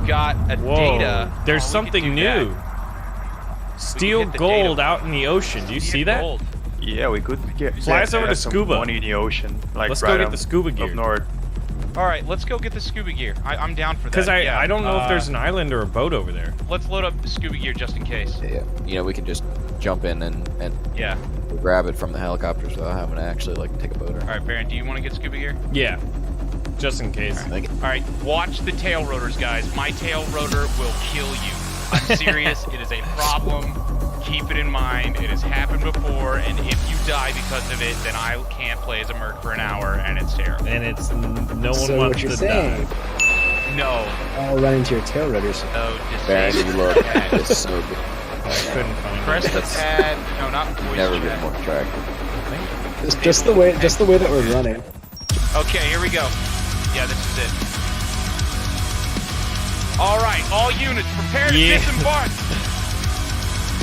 got a Whoa, data. there's we could something do new. that. Steel hit the gold data. out in the ocean. Do you see that? Gold. Yeah, we could get Fly us over to some scuba. money in the ocean, like Let's right go get up- the scuba gear. up north. All right, let's go get the scuba gear. I'm down for that. Because yeah. I don't know if there's an island or a boat over there. Let's load up the scuba gear just in case. Yeah, you know, we can just jump in and Yeah. grab it from the helicopters without having to actually like take a boat or. All right, Baron, do you want to get scuba gear? Yeah, just in case. Thank you. All right, watch the tail rotors, guys. My tail rotor will kill you. I'm serious. It is a problem. Keep it in mind. It has happened before, and if you die because of it, then I can't play as a merc for an hour, and it's terrible. And it's no one So wants what you're to saying, die. No. I'll run into your tail rotors. No, Baron, you disable look that. it's so good. I couldn't find Press it. the That's pad. No, not voice Never chat. been more attractive. Just the way that we're running. Okay, here we go. Yeah, this is it. All right, all units, prepare to Yeah. disembark.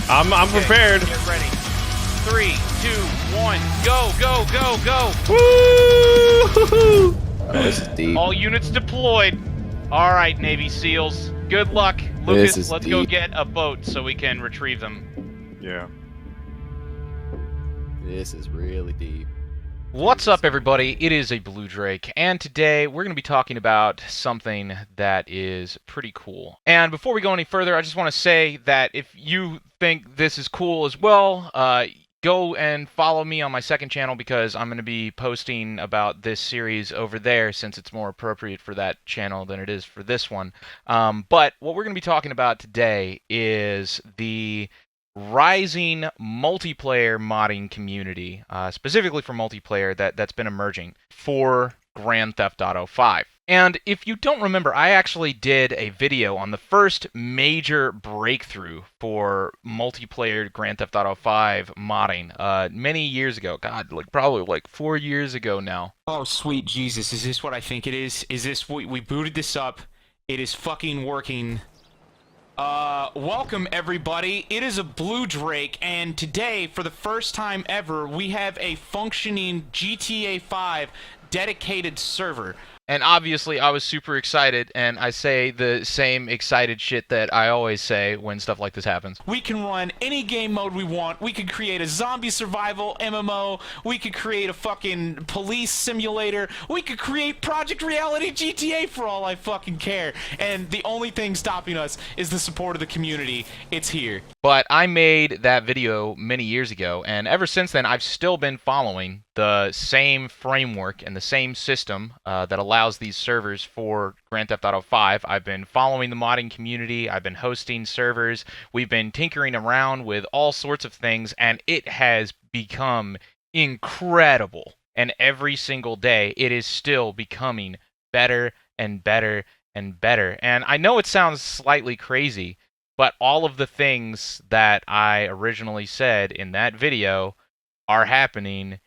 I'm Okay, prepared. Get ready. 3, 2, 1, go, go, go, go. Woo! Oh, this is deep. All units deployed. All right, Navy SEAls. Good luck. Lucas, is let's go deep. get a boat so we can retrieve them. Yeah. This is really deep. What's up, everybody? It is a Blue Drake, and today we're going to be talking about something that is pretty cool. And before we go any further, I just want to say that if you think this is cool as well, go and follow me on my second channel because I'm going to be posting about this series over there since it's more appropriate for that channel than it is for this one. But what we're going to be talking about today is the rising multiplayer modding community, specifically for multiplayer that's been emerging for Grand Theft Auto 5. And if you don't remember, I actually did a video on the first major breakthrough for multiplayer Grand Theft Auto 5 modding many years ago. God, probably 4 years ago now. Oh, sweet Jesus. Is this what I think it is? Is this... We booted this up. It is fucking working. Welcome, everybody. It is a Blue Drake, and today, for the first time ever, we have a functioning GTA 5 dedicated server. And obviously, I was super excited, and I say the same excited shit that I always say when stuff like this happens. We can run any game mode we want. We could create a zombie survival MMO. We could create a fucking police simulator. We could create Project Reality GTA for all I fucking care. And the only thing stopping us is the support of the community. It's here. But I made that video many years ago, and ever since then, I've still been following the same framework and the same system that allows these servers for Grand Theft Auto 5. I've been following the modding community. I've been hosting servers. We've been tinkering around with all sorts of things, and it has become incredible. And every single day, it is still becoming better and better and better. And I know it sounds slightly crazy, but all of the things that I originally said in that video are happening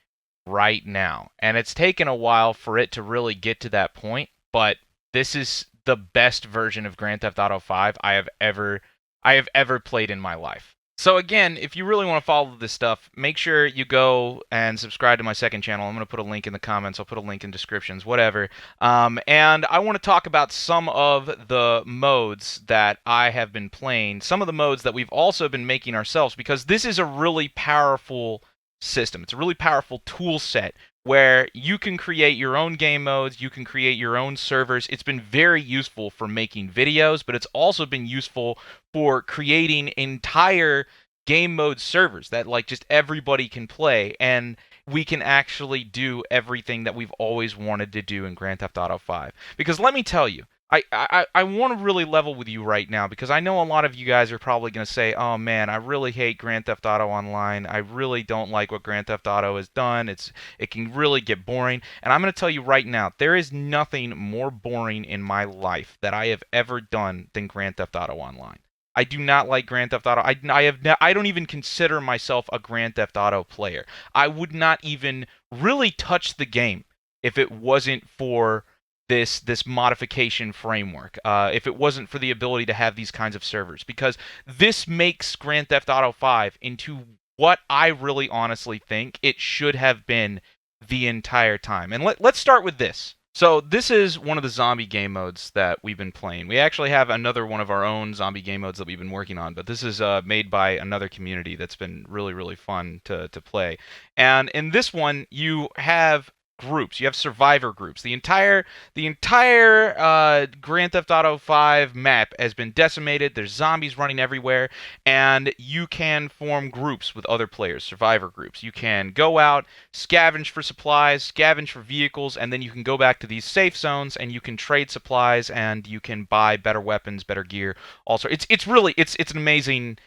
right now. And it's taken a while for it to really get to that point, but this is the best version of Grand Theft Auto 5 I have ever played in my life. So again, if you really want to follow this stuff, make sure you go and subscribe to my second channel. I'm going to put a link in the comments. I'll put a link in descriptions, whatever. And I want to talk about some of the modes that I have been playing, some of the modes that we've also been making ourselves, because this is a really powerful system. It's a really powerful tool set where you can create your own game modes, you can create your own servers. It's been very useful for making videos, but it's also been useful for creating entire game mode servers that just everybody can play, and we can actually do everything that we've always wanted to do in Grand Theft Auto 5. Because let me tell you, I want to really level with you right now, because I know a lot of you guys are probably going to say, oh man, I really hate Grand Theft Auto Online. I really don't like what Grand Theft Auto has done. It can really get boring. And I'm going to tell you right now, there is nothing more boring in my life that I have ever done than Grand Theft Auto Online. I do not like Grand Theft Auto. I don't even consider myself a Grand Theft Auto player. I would not even really touch the game if it wasn't for this modification framework, if it wasn't for the ability to have these kinds of servers, because this makes Grand Theft Auto 5 into what I really honestly think it should have been the entire time. And let's start with this. So this is one of the zombie game modes that we've been playing. We actually have another one of our own zombie game modes that we've been working on, but this is made by another community that's been really, really fun to play. And in this one, you have groups. You have survivor groups. The entire Grand Theft Auto 5 map has been decimated. There's zombies running everywhere, and you can form groups with other players, survivor groups. You can go out, scavenge for supplies, scavenge for vehicles, and then you can go back to these safe zones and you can trade supplies and you can buy better weapons, better gear. Also, it's an amazing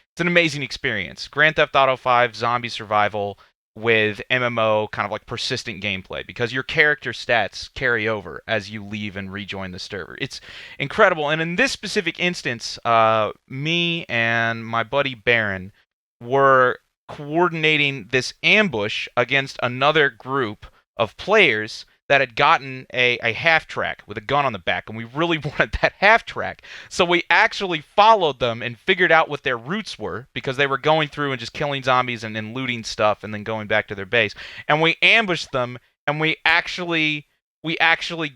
experience. Grand Theft Auto 5 zombie survival with MMO kind of like persistent gameplay, because your character stats carry over as you leave and rejoin the server. It's incredible. And in this specific instance, me and my buddy Baron were coordinating this ambush against another group of players that had gotten a half track with a gun on the back, and we really wanted that half track. So we actually followed them and figured out what their routes were, because they were going through and just killing zombies and looting stuff and then going back to their base. And we ambushed them, and we actually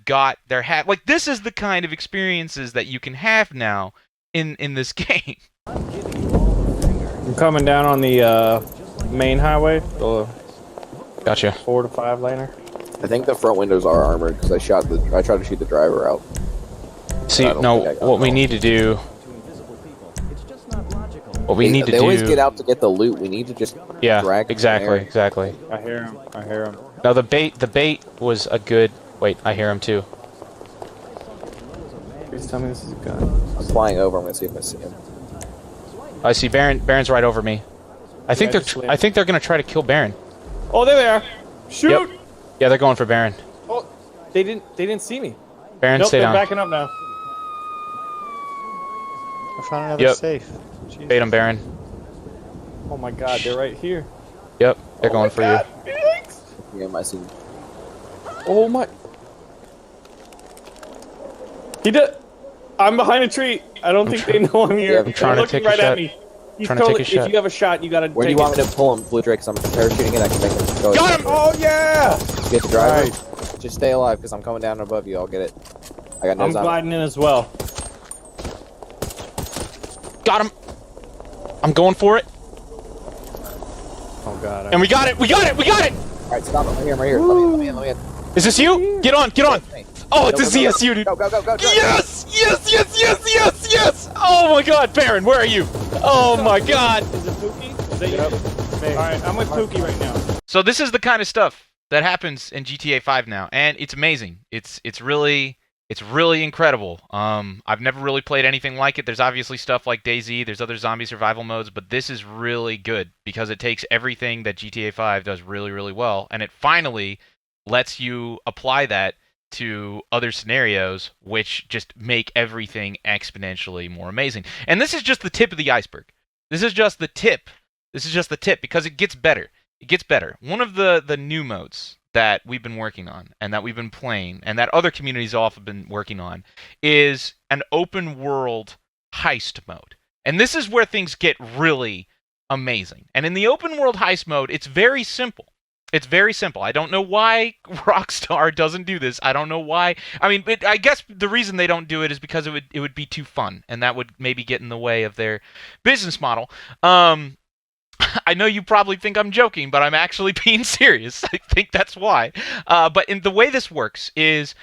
got their half. Like, this is the kind of experiences that you can have now in this game. I'm coming down on the main highway. The Gotcha. 4 to 5 laner. I think the front windows are armored because I tried to shoot the driver out. See, I don't no, think I got what we it. need to do... What we need to They do... always get out to get the loot. We need to just Yeah, drag them exactly, there. exactly. I hear him. No, the bait was a good... Wait, I hear him too. Please tell me this is a gun. I'm flying over. I'm gonna see if I see him. I see Baron. Baron's right over me. I think I just they're gonna try to kill Baron. Oh, there they are. Shoot! Yep. Yeah, they're going for Baron. Oh, they didn't see me. Baron, Nope, stay they're down. backing up now. I found another Yep. safe. Jesus. Bait him, Baron. Oh my God, they're right here. Yep, they're going for you. Felix! Yeah, I see. Oh my! He did. I'm behind a tree. I don't think they know I'm here. Yeah, I'm They're trying to looking take a right shot. at me. He's Trying to take totally, a shot. If you have a shot, you gotta Where do take you want it. me to pull him, Blue Drake? Because I'm parachuting it. I can make him go. Got him! Oh yeah! Get the driver. Just stay alive because I'm coming down above you. I'll get it. I got no I'm zombie. gliding in as well. Got him! I'm going for it. Oh God. And we got it! We got it! We got it! All right, stop. I'm here. I'm right here. Let me in. Is this you? Get on! Get on! Oh, it's a ZSU, dude. Go, drive. Yes! Yes! Yes! Yes! Yes! Yes! Oh my God, Baron, where are you? Oh my God! Is it Pookie? Is that you? Alright, I'm with Pookie right now. So this is the kind of stuff that happens in GTA 5 now, and it's amazing. It's really incredible. I've never really played anything like it. There's obviously stuff like DayZ, there's other zombie survival modes, but this is really good because it takes everything that GTA 5 does really, really well, and it finally lets you apply that to other scenarios, which just make everything exponentially more amazing. And this is just the tip of the iceberg. This is just the tip. This is just the tip, because it gets better. It gets better. One of the new modes that we've been working on and that we've been playing and that other communities also have been working on is an open world heist mode. And this is where things get really amazing. And in the open world heist mode, it's very simple. It's very simple. I don't know why Rockstar doesn't do this. I don't know why. I mean, I guess the reason they don't do it is because it would be too fun, and that would maybe get in the way of their business model. I know you probably think I'm joking, but I'm actually being serious. I think that's why. But the way this works is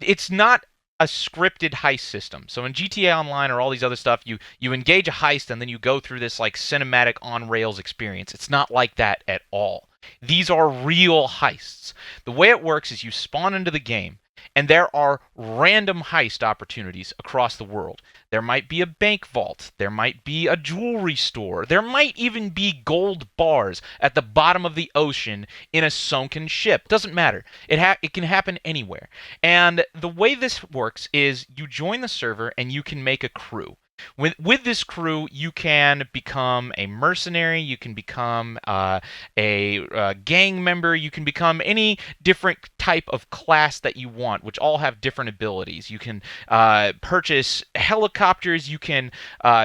it's not a scripted heist system. So in GTA Online or all these other stuff, you engage a heist and then you go through this like cinematic on-rails experience. It's not like that at all. These are real heists. The way it works is you spawn into the game, and there are random heist opportunities across the world. There might be a bank vault. There might be a jewelry store. There might even be gold bars at the bottom of the ocean in a sunken ship. Doesn't matter. It can happen anywhere. And the way this works is you join the server and you can make a crew. With this crew, you can become a mercenary, you can become a gang member, you can become any different type of class that you want, which all have different abilities. You can purchase helicopters, you can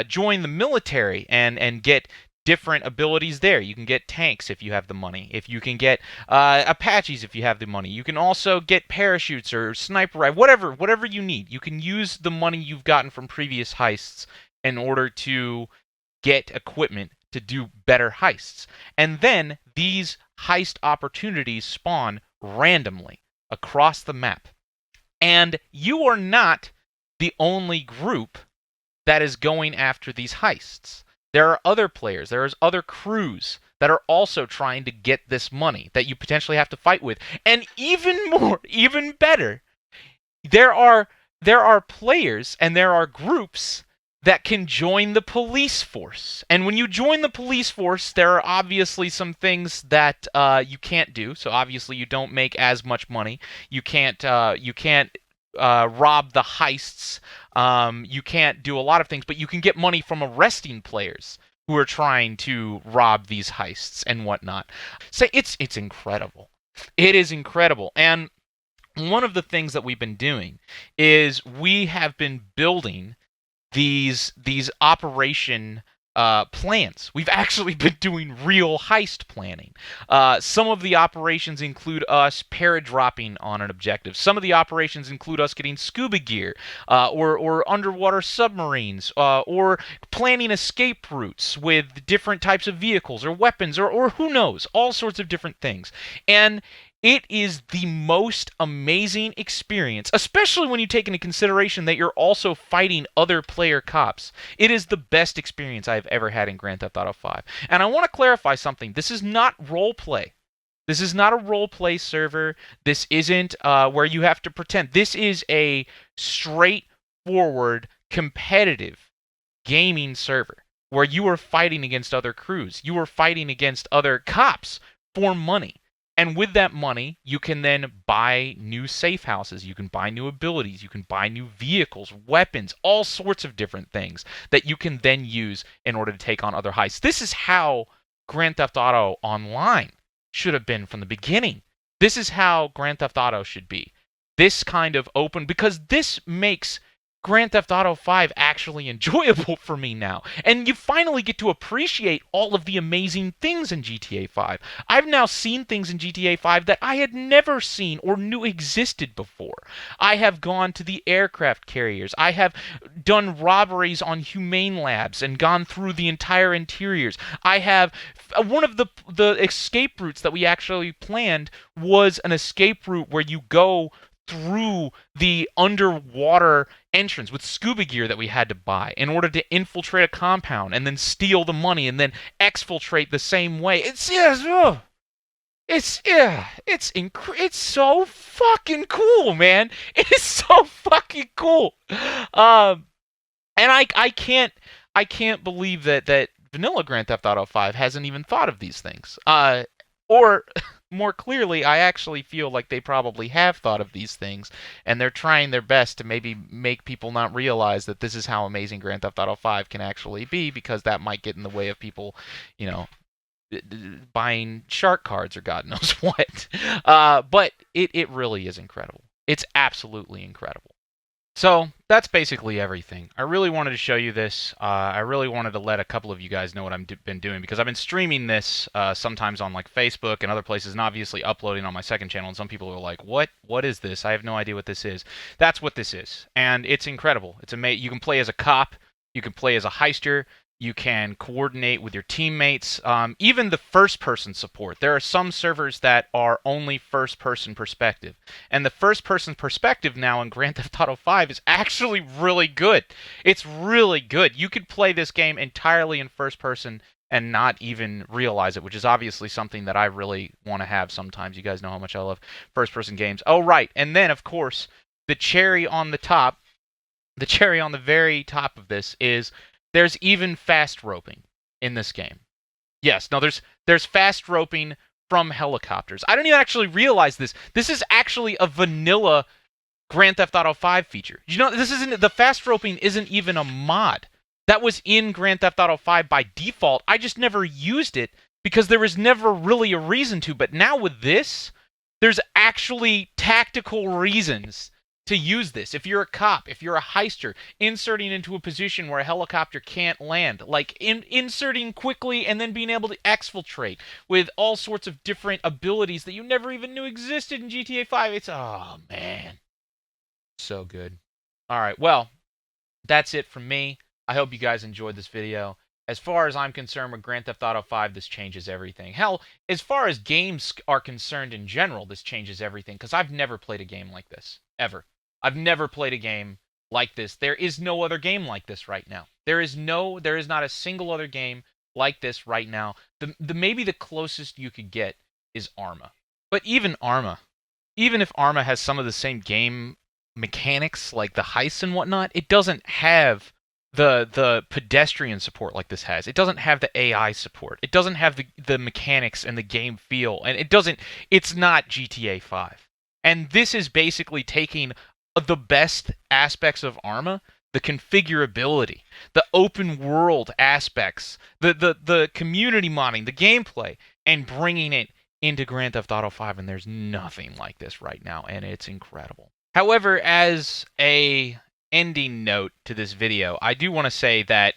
join the military and get different abilities there. You can get tanks if you have the money. If you can get Apaches if you have the money. You can also get parachutes or sniper rifle, whatever you need. You can use the money you've gotten from previous heists in order to get equipment to do better heists. And then these heist opportunities spawn randomly across the map. And you are not the only group that is going after these heists. There are other players, there is other crews that are also trying to get this money that you potentially have to fight with. And even more, even better, there are players and there are groups that can join the police force. And when you join the police force, there are obviously some things that you can't do. So obviously you don't make as much money. You can't rob the heists. You can't do a lot of things, but you can get money from arresting players who are trying to rob these heists and whatnot. So it's incredible. It is incredible. And one of the things that we've been doing is we have been building these operation plans. We've actually been doing real heist planning. Some of the operations include us paradropping on an objective. Some of the operations include us getting scuba gear, or underwater submarines, or planning escape routes with different types of vehicles or weapons, or who knows, all sorts of different things. And it is the most amazing experience, especially when you take into consideration that you're also fighting other player cops. It is the best experience I've ever had in Grand Theft Auto 5. And I want to clarify something. This is not roleplay. This is not a roleplay server. This isn't where you have to pretend. This is a straightforward, competitive gaming server where you are fighting against other crews. You are fighting against other cops for money. And with that money, you can then buy new safe houses, you can buy new abilities, you can buy new vehicles, weapons, all sorts of different things that you can then use in order to take on other heists. This is how Grand Theft Auto Online should have been from the beginning. This is how Grand Theft Auto should be. This kind of open, because this makes Grand Theft Auto 5 actually enjoyable for me now. And you finally get to appreciate all of the amazing things in GTA 5. I've now seen things in GTA 5 that I had never seen or knew existed before. I have gone to the aircraft carriers. I have done robberies on humane labs and gone through the entire interiors. I have one of the escape routes that we actually planned was an escape route where you go through the underwater entrance with scuba gear that we had to buy in order to infiltrate a compound and then steal the money and then exfiltrate the same way. It's so fucking cool, man. It is so fucking cool. And I can't believe that vanilla Grand Theft Auto 5 hasn't even thought of these things. Or more clearly, I actually feel like they probably have thought of these things, and they're trying their best to maybe make people not realize that this is how amazing Grand Theft Auto 5 can actually be, because that might get in the way of people, buying shark cards or God knows what. But it really is incredible. It's absolutely incredible. So that's basically everything. I really wanted to show you this. I really wanted to let a couple of you guys know what I've been doing, because I've been streaming this sometimes on like Facebook and other places, and obviously uploading on my second channel. And some people are like, "What is this? I have no idea what this is." That's what this is, and it's incredible. It's amazing. You can play as a cop. You can play as a heister. You can coordinate with your teammates. Even the first-person support. There are some servers that are only first-person perspective. And the first-person perspective now in Grand Theft Auto 5 is actually really good. It's really good. You could play this game entirely in first-person and not even realize it, which is obviously something that I really want to have sometimes. You guys know how much I love first-person games. Oh, right. And then, of course, the cherry on the top, the cherry on the very top of this is there's even fast roping in this game. Yes, no, there's fast roping from helicopters. I didn't even actually realize this. This is actually a vanilla Grand Theft Auto 5 feature. You know, the fast roping isn't even a mod. That was in Grand Theft Auto 5 by default. I just never used it because there was never really a reason to. But now with this, there's actually tactical reasons to use this. If you're a cop, if you're a heister, inserting into a position where a helicopter can't land, like inserting quickly and then being able to exfiltrate with all sorts of different abilities that you never even knew existed in GTA 5. It's, oh man, so good. All right, well, that's it from me. I hope you guys enjoyed this video. As far as I'm concerned with Grand Theft Auto 5, this changes everything. Hell, as far as games are concerned in general, this changes everything, because I've never played a game like this, ever. I've never played a game like this. There is no other game like this right now. There is not a single other game like this right now. Maybe the closest you could get is Arma. But even Arma, even if Arma has some of the same game mechanics, like the heists and whatnot, it doesn't have the pedestrian support like this has. It doesn't have the AI support. It doesn't have the mechanics and the game feel. And it's not GTA 5. And this is basically taking the best aspects of Arma, the configurability, the open world aspects, the community modding, the gameplay, and bringing it into Grand Theft Auto 5, and there's nothing like this right now, and it's incredible. However, as a ending note to this video, I do want to say that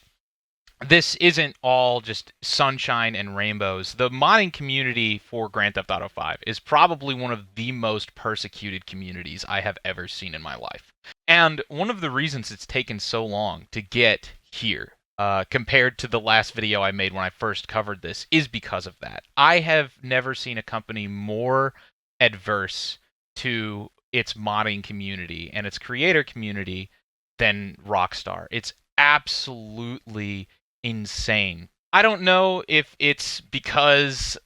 this isn't all just sunshine and rainbows. The modding community for Grand Theft Auto 5 is probably one of the most persecuted communities I have ever seen in my life. And one of the reasons it's taken so long to get here, compared to the last video I made when I first covered this, is because of that. I have never seen a company more adverse to its modding community and its creator community than Rockstar. It's absolutely insane. I don't know if it's because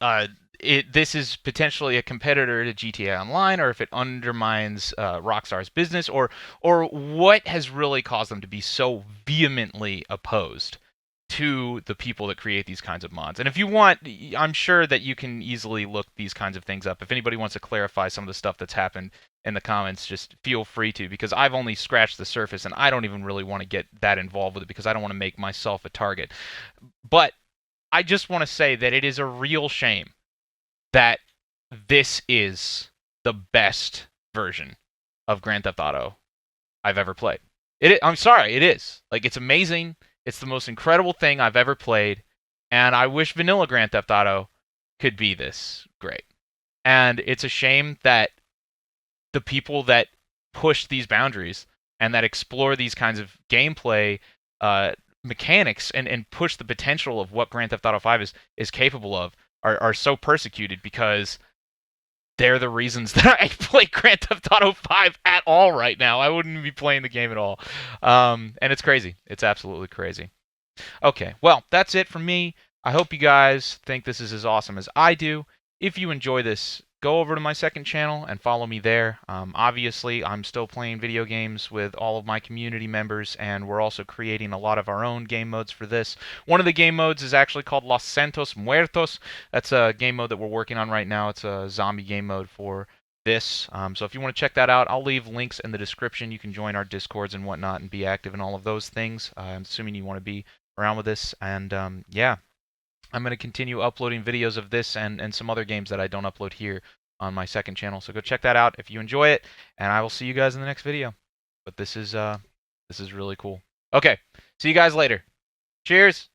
this is potentially a competitor to GTA Online, or if it undermines Rockstar's business, or what has really caused them to be so vehemently opposed to the people that create these kinds of mods. And if you want, I'm sure that you can easily look these kinds of things up. If anybody wants to clarify some of the stuff that's happened in the comments, just feel free to, because I've only scratched the surface and I don't even really want to get that involved with it, because I don't want to make myself a target. But I just want to say that it is a real shame that this is the best version of Grand Theft Auto I've ever played. I'm sorry, it is. Like, it's amazing. It's the most incredible thing I've ever played, and I wish vanilla Grand Theft Auto could be this great. And it's a shame that the people that push these boundaries and that explore these kinds of gameplay mechanics and push the potential of what Grand Theft Auto 5 is capable of are so persecuted, because they're the reasons that I play Grand Theft Auto 5 at all right now. I wouldn't be playing the game at all. And it's crazy. It's absolutely crazy. Okay, well, that's it from me. I hope you guys think this is as awesome as I do. If you enjoy this, go over to my second channel and follow me there. Obviously, I'm still playing video games with all of my community members, and we're also creating a lot of our own game modes for this. One of the game modes is actually called Los Santos Muertos. That's a game mode that we're working on right now. It's a zombie game mode for this. So if you want to check that out, I'll leave links in the description. You can join our Discords and whatnot and be active in all of those things. I'm assuming you want to be around with this. And yeah. I'm going to continue uploading videos of this and some other games that I don't upload here on my second channel. So go check that out if you enjoy it, and I will see you guys in the next video. But this is really cool. Okay, see you guys later. Cheers!